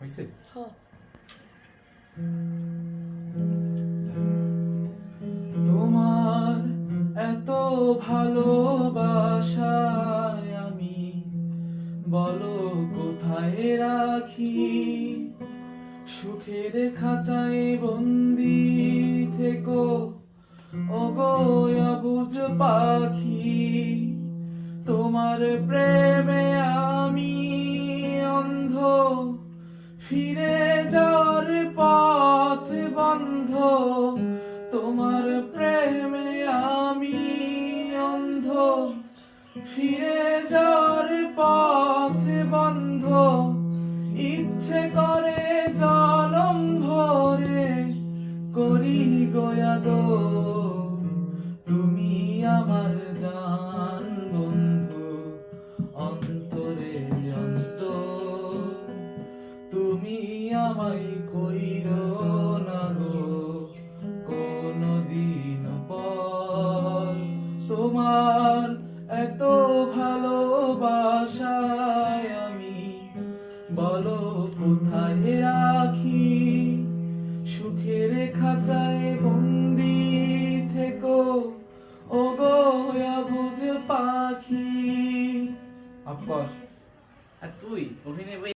হইছে? তোমার এত ভালোবাসায় আমি বলো কোথায় রাখি, সুখের খাঁচায় বন্দি থেকো ওগো অবুঝ পাখি। তোমার প্রেমে আমি অন্ধ, ফিরে যাওয়ার পথ বন্ধ। তোমার প্রেমে আমি অন্ধ, ফিরে যাওয়ার পথ বন্ধ। ইচ্ছে করে জনম ভরে করি গোয়াদো, তুমি আমার জান বন্ধু অন্তরে অন্তর। তুমি আমায় কইরো না গো কোনদিন পর। তোমার এত ভালোবাসায় আমি বলো কোথায় রাখি, সুখের খাঁচায় বন্দি থেকো ওগো অবুঝ পাখি। আর তুই অভিনয়